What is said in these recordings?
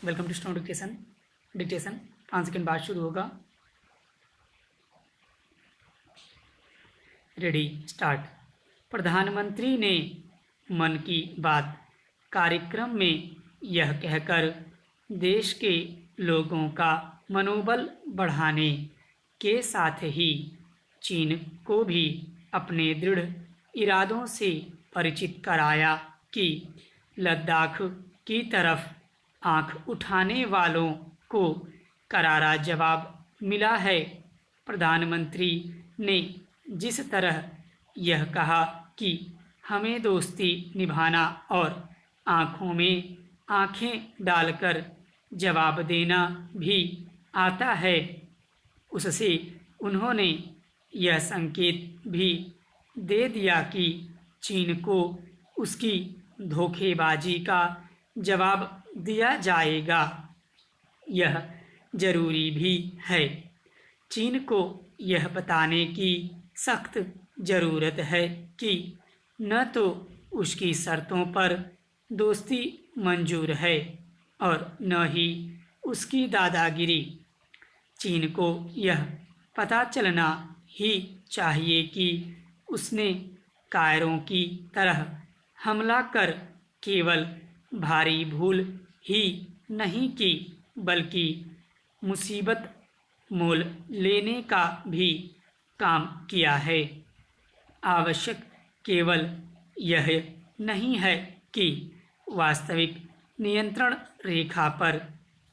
Welcome to stone dictation 5 second बाद शुरू होगा। Ready start. प्रधानमंत्री ने मन की बात कार्यक्रम में यह कहकर देश के लोगों का मनोबल बढ़ाने के साथ ही चीन को भी अपने दृढ़ इरादों से परिचित कराया कि लद्दाख की तरफ आंख उठाने वालों को करारा जवाब मिला है। प्रधानमंत्री ने जिस तरह यह कहा कि हमें दोस्ती निभाना और आँखों में आँखें डालकर जवाब देना भी आता है, उससे उन्होंने यह संकेत भी दे दिया कि चीन को उसकी धोखेबाजी का जवाब दिया जाएगा। यह जरूरी भी है। चीन को यह बताने की सख्त ज़रूरत है कि न तो उसकी शर्तों पर दोस्ती मंजूर है और न ही उसकी दादागिरी। चीन को यह पता चलना ही चाहिए कि उसने कायरों की तरह हमला कर केवल भारी भूल ही नहीं की, बल्कि मुसीबत मोल लेने का भी काम किया है। आवश्यक केवल यह नहीं है कि वास्तविक नियंत्रण रेखा पर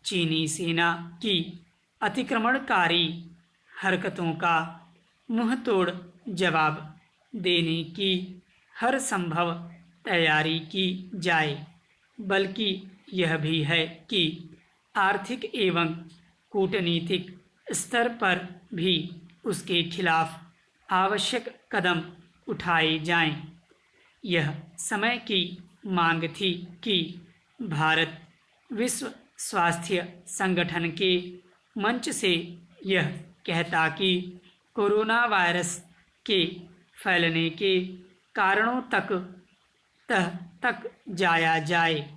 चीनी सेना की अतिक्रमणकारी हरकतों का मुंहतोड़ जवाब देने की हर संभव तैयारी की जाए, बल्कि यह भी है कि आर्थिक एवं कूटनीतिक स्तर पर भी उसके खिलाफ आवश्यक कदम उठाए जाएं। यह समय की मांग थी कि भारत विश्व स्वास्थ्य संगठन के मंच से यह कहता कि कोरोना वायरस के फैलने के कारणों तक जाया जाए।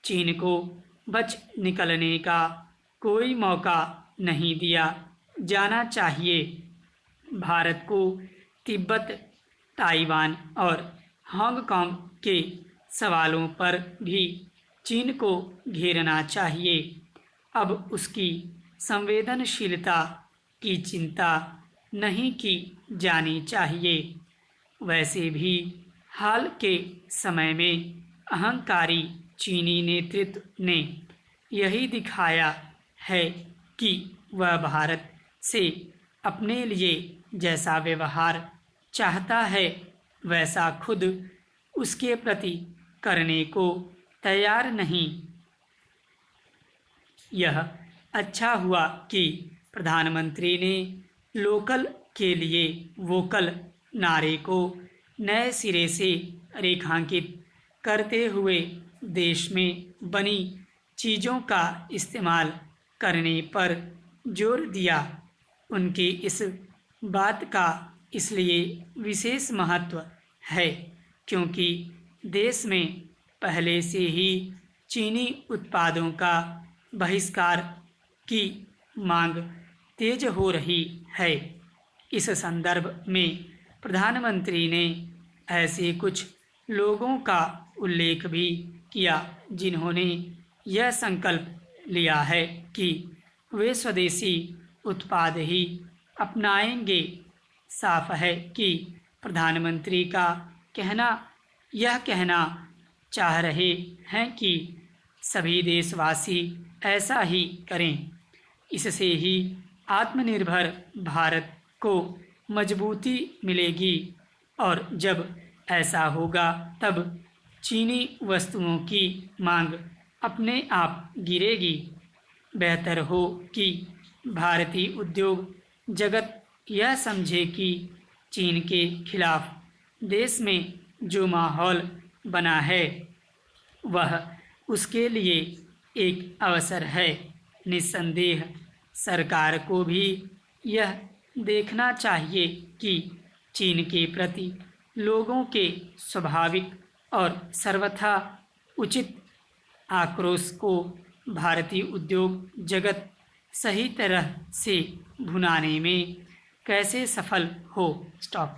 चीन को बच निकलने का कोई मौका नहीं दिया जाना चाहिए। भारत को तिब्बत, ताइवान और हांगकांग के सवालों पर भी चीन को घेरना चाहिए। अब उसकी संवेदनशीलता की चिंता नहीं की जानी चाहिए। वैसे भी हाल के समय में अहंकारी चीनी नेतृत्व ने यही दिखाया है कि वह भारत से अपने लिए जैसा व्यवहार चाहता है वैसा खुद उसके प्रति करने को तैयार नहीं। यह अच्छा हुआ कि प्रधानमंत्री ने लोकल के लिए वोकल नारे को नए सिरे से रेखांकित करते हुए देश में बनी चीज़ों का इस्तेमाल करने पर जोर दिया। उनकी इस बात का इसलिए विशेष महत्व है क्योंकि देश में पहले से ही चीनी उत्पादों का बहिष्कार की मांग तेज हो रही है। इस संदर्भ में प्रधानमंत्री ने ऐसे कुछ लोगों का उल्लेख भी किया जिन्होंने यह संकल्प लिया है कि वे स्वदेशी उत्पाद ही अपनाएंगे। साफ है कि प्रधानमंत्री का यह कहना चाह रहे हैं कि सभी देशवासी ऐसा ही करें। इससे ही आत्मनिर्भर भारत को मजबूती मिलेगी और जब ऐसा होगा तब चीनी वस्तुओं की मांग अपने आप गिरेगी। बेहतर हो कि भारतीय उद्योग जगत यह समझे कि चीन के खिलाफ देश में जो माहौल बना है वह उसके लिए एक अवसर है। निस्संदेह सरकार को भी यह देखना चाहिए कि चीन के प्रति लोगों के स्वाभाविक और सर्वथा उचित आक्रोश को भारतीय उद्योग जगत सही तरह से भुनाने में कैसे सफल हो। स्टॉप।